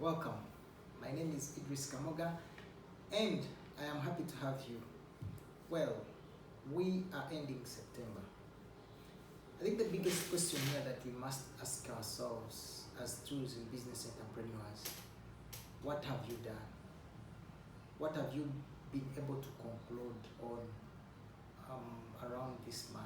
Welcome. My name is Idris Kamoga and I am happy to have you. Well, we are ending September. I think the biggest question here that we must ask ourselves as tourism business entrepreneurs, what have you done? What have you been able to conclude on around this month?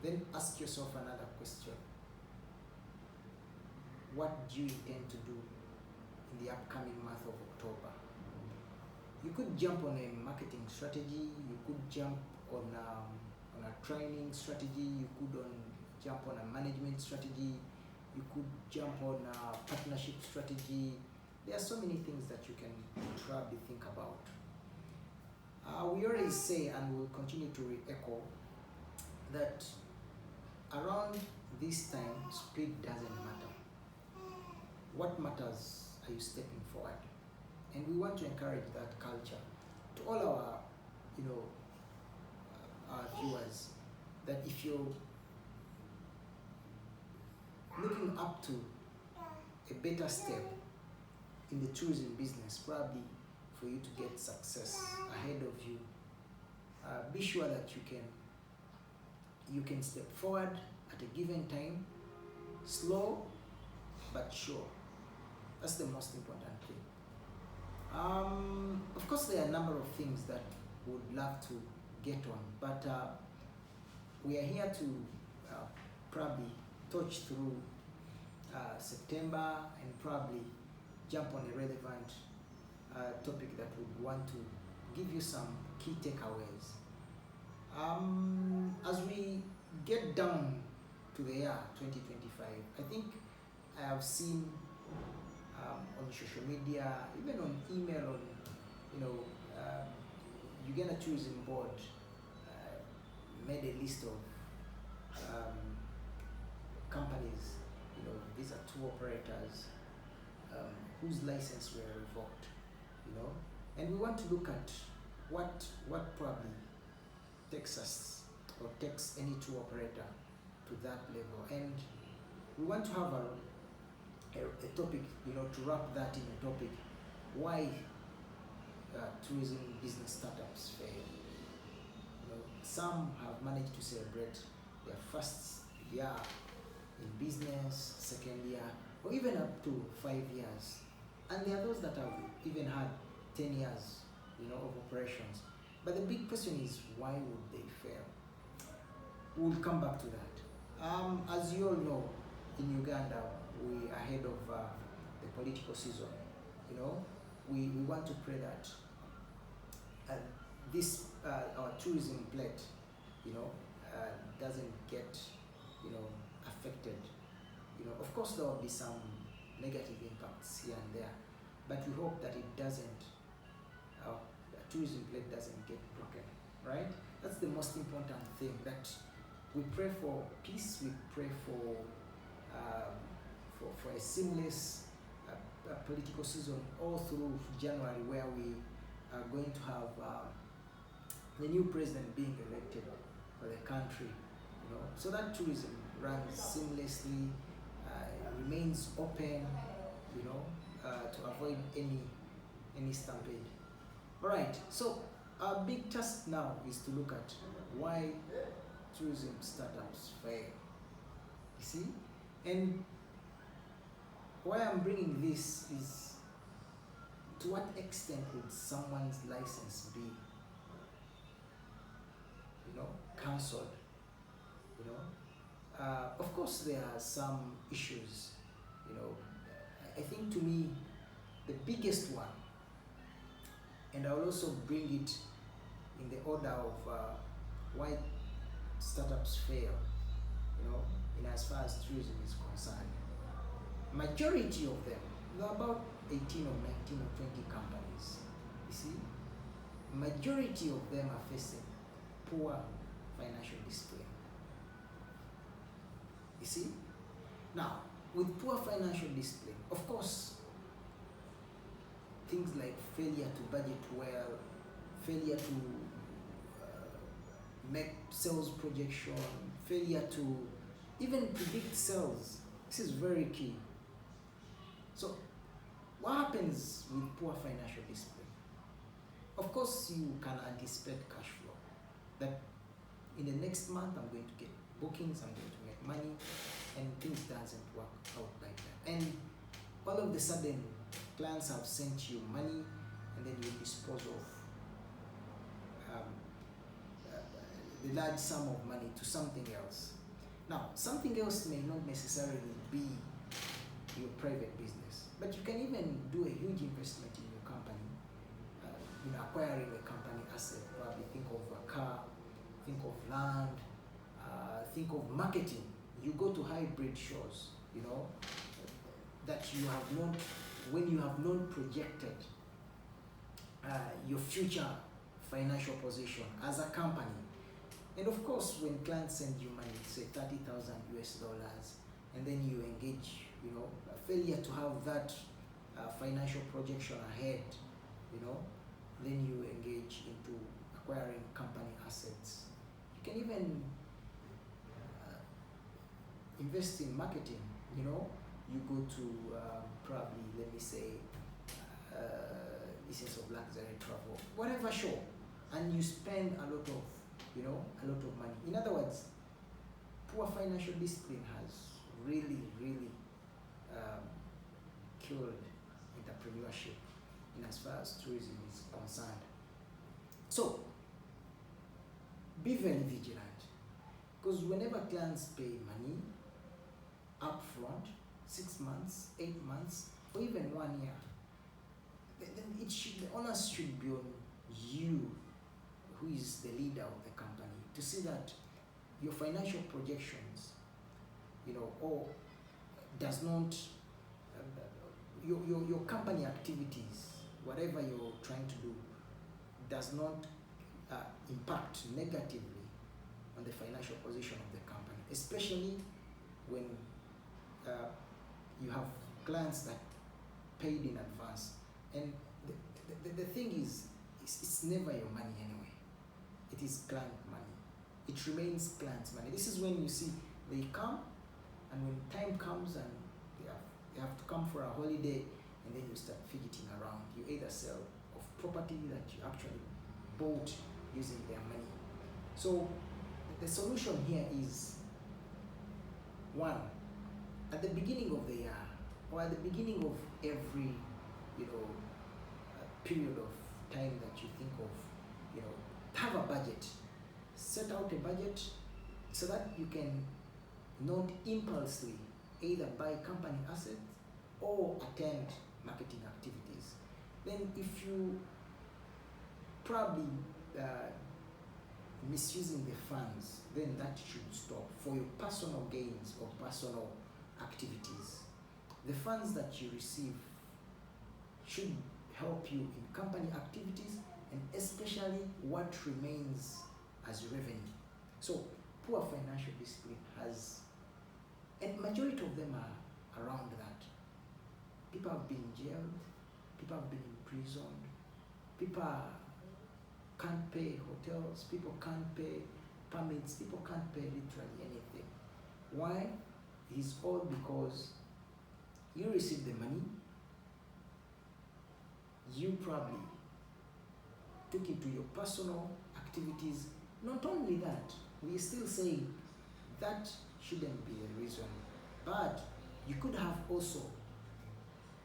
Then ask yourself another question. What do you intend to do in the upcoming month of October? You could jump on a marketing strategy, you could jump on a training strategy, you could jump on a management strategy, you could jump on a partnership strategy. There are so many things that you can probably think about. We always say, and we'll continue to re-echo, that around this time, speed doesn't matter. What matters, are you stepping forward? And we want to encourage that culture to all our, our viewers, that if you're looking up to a better step in the tourism business, probably for you to get success ahead of you, be sure that you can step forward at a given time, slow but sure. That's the most important thing. Of course, there are a number of things that we would love to get on, but we are here to probably touch through September and probably jump on a relevant topic that would want to give you some key takeaways. As we get down to the year 2025, I think I have seen on social media, even on email, on Uganda Tourism Board made a list of companies, these are tour operators whose license were revoked, and we want to look at what probably takes us or takes any tour operator to that level, and we want to have a topic, to wrap that in a topic, why tourism business startups fail. Some have managed to celebrate their first year in business, second year, or even up to 5 years. And there are those that have even had 10 years, of operations. But the big question is, why would they fail? We'll come back to that. As you all know, in Uganda, we are ahead of the political season. We want to pray that this our tourism plate, doesn't get, affected. Of course, there will be some negative impacts here and there, but we hope that it doesn't. Our tourism plate doesn't get broken. Right? That's the most important thing. That we pray for peace. We pray for a seamless political season all through January, where we are going to have the new president being elected for the country, so that tourism runs seamlessly, remains open, to avoid any stampede. All right, so our big task now is to look at why tourism startups fail. You see, and why I'm bringing this is, to what extent would someone's license be, cancelled? Of course, there are some issues. I think, to me, the biggest one, and I will also bring it in the order of why startups fail, in as far as tourism is concerned. Majority of them, there are about 18 or 19 or 20 companies, you see, majority of them are facing poor financial discipline. You see, now, with poor financial discipline, of course, things like failure to budget well, failure to make sales projection, failure to even predict sales, this is very key. So What happens with poor financial discipline? Of course, you can anticipate cash flow. That in the next month, I'm going to get bookings, I'm going to make money, and things doesn't work out like that. And all of a sudden, clients have sent you money, and then you dispose of the large sum of money to something else. Now, something else may not necessarily be your private business, but you can even do a huge investment in your company, acquiring a company asset. Probably think of a car, think of land, think of marketing. You go to hybrid shows, that you have not, when you have not projected your future financial position as a company. And of course, when clients send you money, say $30,000 US, and then you engage, a failure to have that financial projection ahead, then you engage into acquiring company assets. You can even invest in marketing. You go to probably, let me say, Essence of Luxury Travel, whatever show, and you spend a lot of money. In other words, poor financial discipline has really killed entrepreneurship in as far as tourism is concerned. So, be very vigilant, because whenever clients pay money upfront, 6 months, 8 months, or even 1 year, then the onus should be on you, who is the leader of the company, to see that your financial projections, or does not, your company activities, whatever you're trying to do, does not impact negatively on the financial position of the company, especially when you have clients that paid in advance. And the thing is, it's never your money anyway. It is client money. It remains client's money. This is when you see they come, and when time comes and they have to come for a holiday, and then you start fidgeting around. You either sell off property that you actually bought using their money. So the solution here is, one, at the beginning of the year, or at the beginning of every period of time that you think of, have a budget. Set out a budget so that you can not impulsively either buy company assets or attend marketing activities. Then if you probably misusing the funds, then that should stop for your personal gains or personal activities. The funds that you receive should help you in company activities, and especially what remains as revenue. So poor financial discipline has, and majority of them are around that. People have been jailed, people have been imprisoned, people can't pay hotels, people can't pay permits, people can't pay literally anything. Why? It's all because you receive the money, you probably took it to your personal activities. Not only that, we're still saying that shouldn't be a reason, but you could have also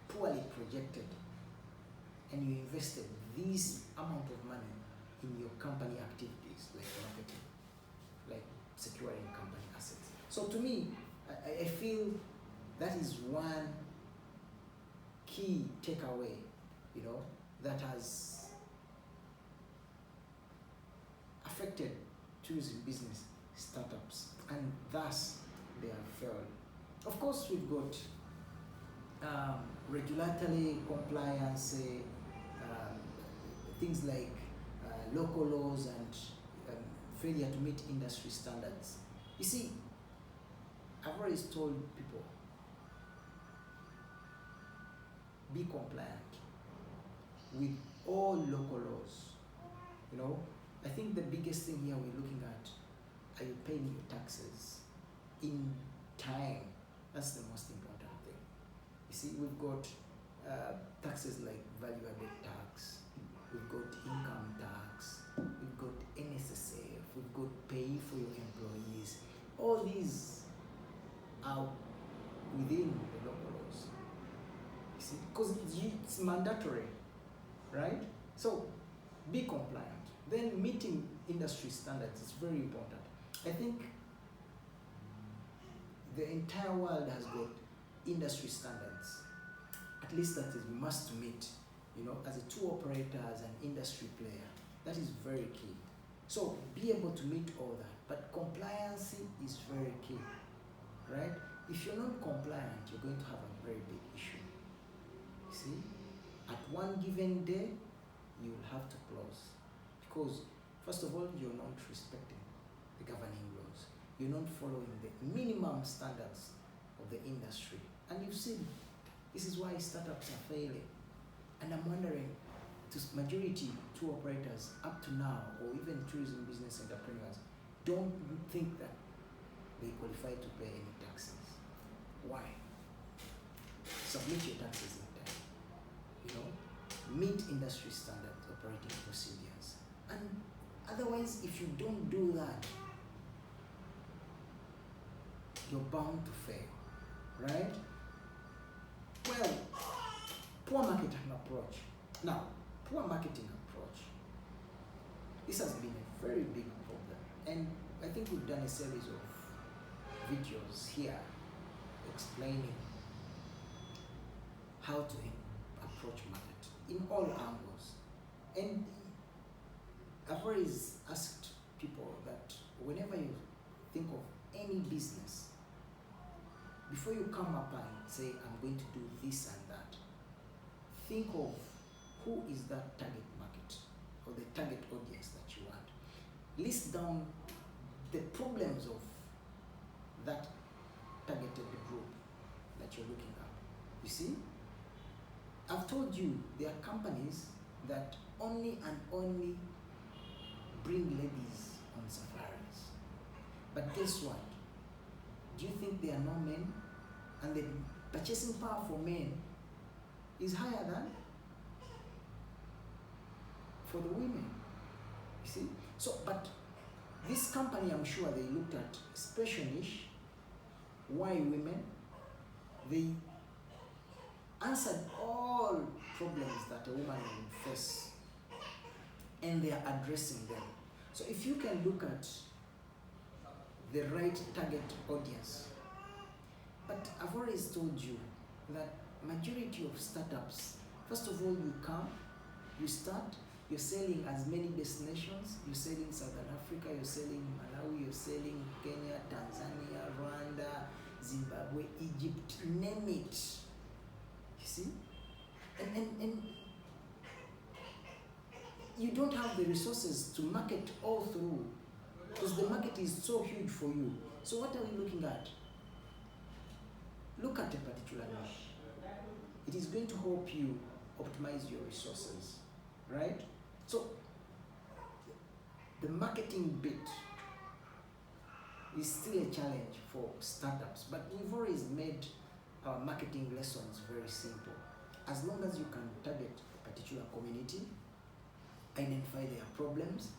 poorly projected, and you invested this amount of money in your company activities, like marketing, like securing company assets. So to me, I feel that is one key takeaway, that has affected tourism business startups, and thus they have failed. Of course, we've got regulatory compliance, things like local laws and failure to meet industry standards. You see, I've always told people, be compliant with all local laws. I think the biggest thing here we're looking at, are you paying your taxes in time? That's the most important thing. You see, we've got taxes like value-added tax, we've got income tax, we've got NSSF, we've got pay for your employees. All these are within the local laws. You see, because it's mandatory, right? So be compliant. Then meeting industry standards is very important. I think the entire world has got industry standards, at least that is must meet, as a tour operator, as an industry player. That is very key. So be able to meet all that, but compliance is very key, right? If you're not compliant, you're going to have a very big issue. You see, at one given day, you'll have to close, because first of all, you're not respecting the governing laws. You're not following the minimum standards of the industry. And you've seen, this is why startups are failing. And I'm wondering, to majority tour operators up to now, or even tourism business entrepreneurs, don't think that they qualify to pay any taxes. Why? Submit your taxes in time. Meet industry standards, operating procedures. And otherwise, if you don't do that, you're bound to fail, right? Well, poor marketing approach. Now, poor marketing approach, this has been a very big problem. And I think we've done a series of videos here explaining how to approach market in all angles. And I've always asked people that whenever you think of any business, before you come up and say, I'm going to do this and that, think of who is that target market or the target audience that you want. List down the problems of that targeted group that you're looking at. You see, I've told you there are companies that only and only bring ladies on safaris. But guess what? Do you think there are no men? And the purchasing power for men is higher than for the women. You see? So, but this company, I'm sure they looked at special niche, why women. They answered all problems that a woman will face, and they are addressing them. So if you can look at the right target audience. But I've always told you that majority of startups, first of all, you come, you start, you're selling as many destinations. You're selling Southern Africa, you're selling Malawi, you're selling Kenya, Tanzania, Rwanda, Zimbabwe, Egypt, name it. You see? And you don't have the resources to market all through, because the market is so huge for you. So what are we looking at? Look at a particular niche. It is going to help you optimize your resources, right? So the marketing bit is still a challenge for startups, but we've always made our marketing lessons very simple. As long as you can target a particular community, identify their problems,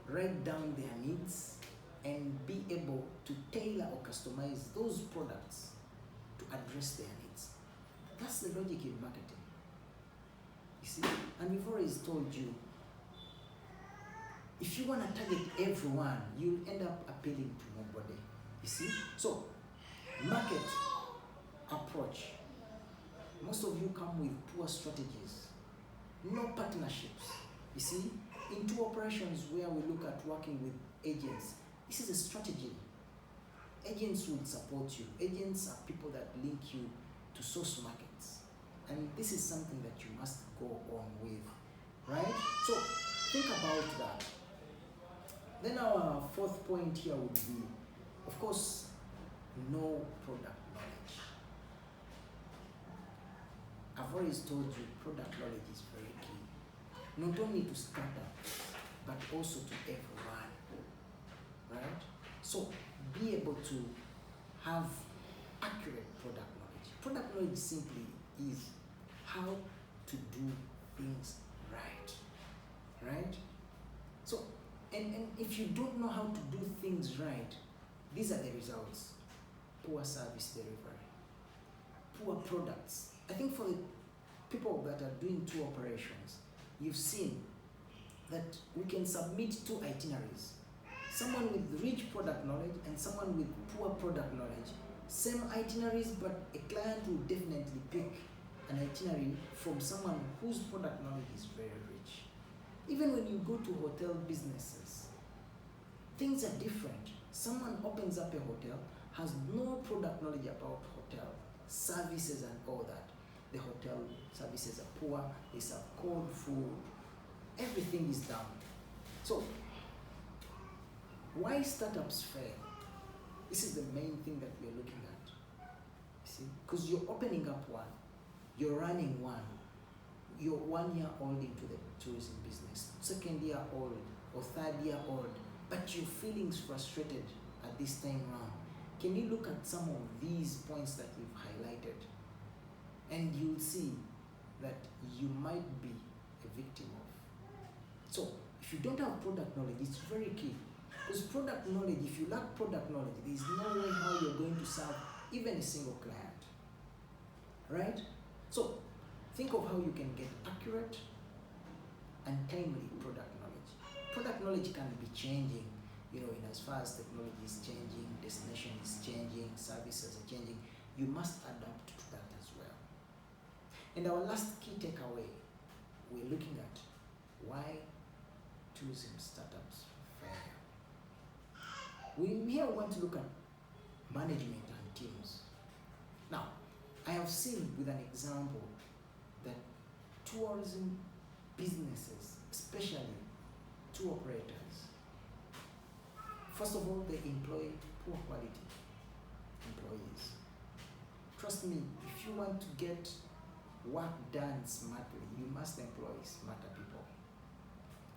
write down their needs, and be able to tailor or customize those products to address their needs. That's the logic in marketing. You see? And we've always told you, if you want to target everyone, you'll end up appealing to nobody. You see? So, market approach. Most of you come with poor strategies, no partnerships. You see? In tour operations where we look at working with agents, this is a strategy. Agents will support you. Agents are people that link you to source markets. And this is something that you must go on with, right? So think about that. Then our fourth point here would be, of course, know product knowledge. I've always told you product knowledge is very key. Not only to startups, but also to everyone, right? So be able to have accurate product knowledge. Product knowledge simply is how do things right? So, and if you don't know how to do things right, these are the results. Poor service delivery, poor products. I think for the people that are doing tour operations, you've seen that we can submit two itineraries. Someone with rich product knowledge and someone with poor product knowledge. Same itineraries, but a client will definitely pick an itinerary from someone whose product knowledge is very rich. Even when you go to hotel businesses, things are different. Someone opens up a hotel, has no product knowledge about hotel services and all that. The hotel services are poor, they serve cold food, everything is down. So, why startups fail? This is the main thing that we're looking at. You see, because you're opening up one, you're running one, you're 1 year old into the tourism business, 2nd year old or 3rd year old, but you're feeling frustrated at this time round. Can you look at some of these points that we've highlighted? And you'll see that you might be a victim of. So, if you don't have product knowledge, it's very key. Because product knowledge, if you lack product knowledge, there's no way how you're going to serve even a single client. Right? So, think of how you can get accurate and timely product knowledge. Product knowledge can be changing, in as far as technology is changing, destination is changing, services are changing. You must adapt to that as well. And our last key takeaway, we're looking at why tourism startups fail. We here want to look at management and teams. Now, I have seen with an example that tourism businesses, especially tour operators, first of all, they employ poor quality employees. Trust me, if you want to get work done smartly, you must employ smarter people,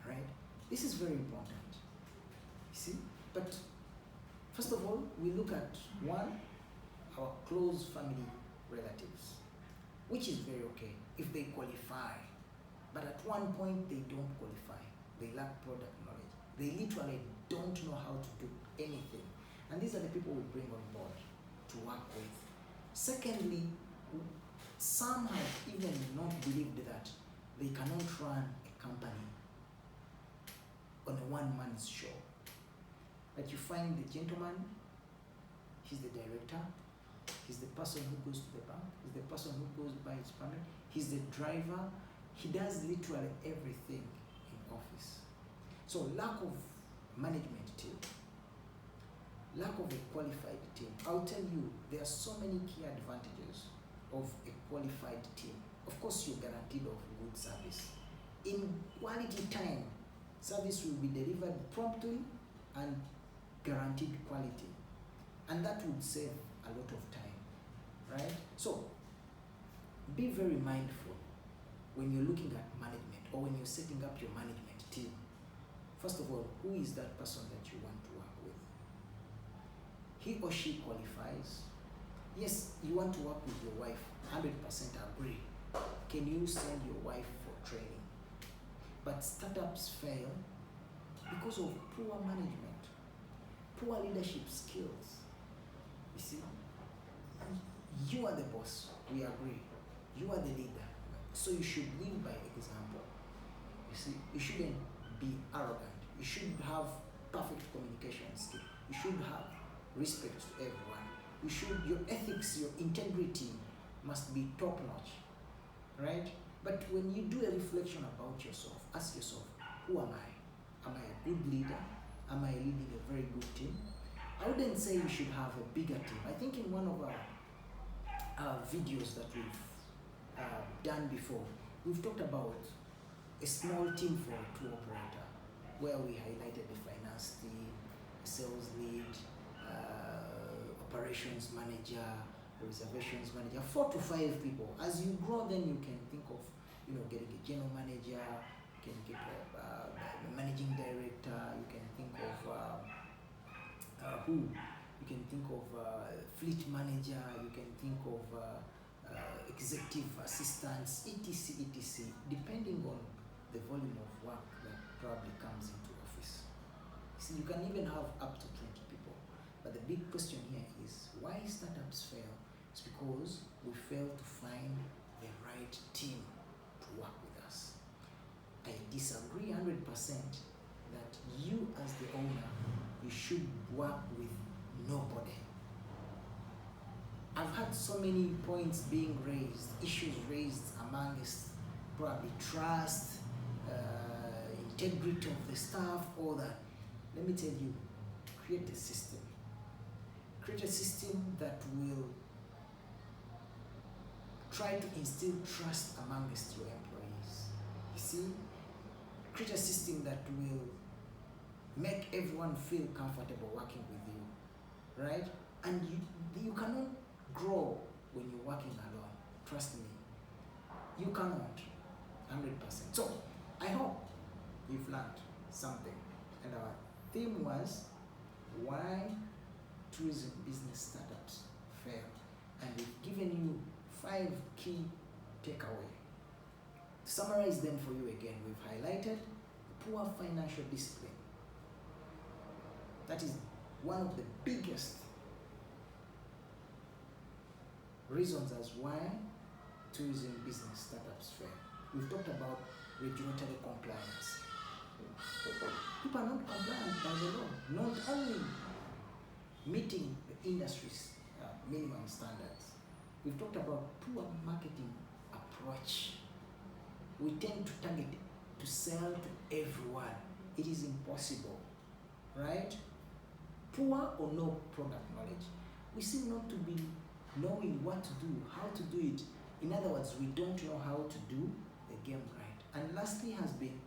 right? This is very important, you see? But first of all, we look at one, our close family relatives, which is very okay if they qualify. But at one point, they don't qualify. They lack product knowledge. They literally don't know how to do anything. And these are the people we bring on board to work with. Secondly, some have even not believed that they cannot run a company on a one-man's show. That you find the gentleman, he's the director, he's the person who goes to the bank, he's the person who goes by his permit, he's the driver, he does literally everything in office. So lack of management team, lack of a qualified team. I'll tell you, there are so many key advantages of a qualified team. Of course, you're guaranteed of good service. In quality time, service will be delivered promptly and guaranteed quality. And that would save a lot of time, right? So, be very mindful when you're looking at management or when you're setting up your management team. First of all, who is that person that you want to work with? He or she qualifies. Yes, you want to work with your wife, 100% agree. Can you send your wife for training? But startups fail because of poor management, poor leadership skills. You see, you are the boss, we agree. You are the leader, so you should lead by example. You see, you shouldn't be arrogant. You should have perfect communication skills. You should have respect to everyone. Your ethics, your integrity must be top notch, right? But when you do a reflection about yourself, ask yourself, who am I? Am I a good leader? Am I leading a very good team? I wouldn't say you should have a bigger team. I think in one of our videos that we've done before, we've talked about a small team for a tour operator, where we highlighted the finance team, sales lead, operations manager, reservations manager, 4 to 5 people. As you grow, then you can think of, getting a general manager, you can get a managing director, you can think of fleet manager, you can think of executive assistants, etc., etc., depending on the volume of work that probably comes into office. See, you can even have up to 20 people. But the big question here is, why startups fail? It's because we fail to find the right team to work with us. I disagree 100% that you as the owner, you should work with nobody. I've had so many points being raised, issues raised amongst probably trust, integrity of the staff, all that. Let me tell you, create a system. Create a system that will try to instill trust amongst your employees. You see, create a system that will make everyone feel comfortable working with you, right? And you cannot grow when you're working alone. Trust me, you cannot, 100%. So I hope you've learned something. And our theme was why tourism business startups fail. And we've given you 5 key takeaways. To summarize them for you again, we've highlighted poor financial discipline. That is one of the biggest reasons as why tourism business startups fail. We've talked about regulatory compliance. People are not compliant by the law, not only meeting the industry's minimum standards. We've talked about poor marketing approach. We tend to target to sell to everyone. It is impossible, right? Poor or no product knowledge. We seem not to be knowing what to do, how to do it. In other words, we don't know how to do the game right. And lastly has been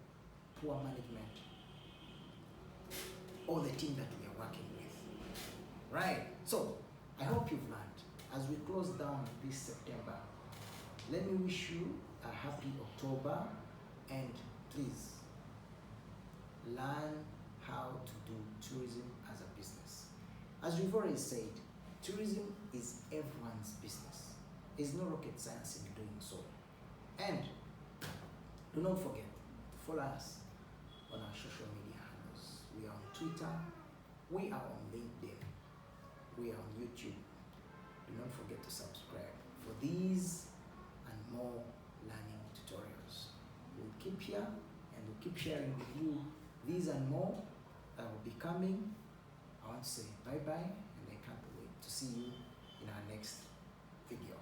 poor management or the team that we are working with, right? So I hope you've learned. As we close down this September, let me wish you a happy October, and please learn how to do tourism as a business. As we've already said, tourism is everyone's business. There's no rocket science in doing so. And do not forget to follow us on our social media handles. We are on Twitter, we are on LinkedIn, we are on YouTube. Do not forget to subscribe for these and more learning tutorials. We'll keep here and we'll keep sharing with you these and more that will be coming. I want to say bye-bye, and I can't wait to see you in our next video.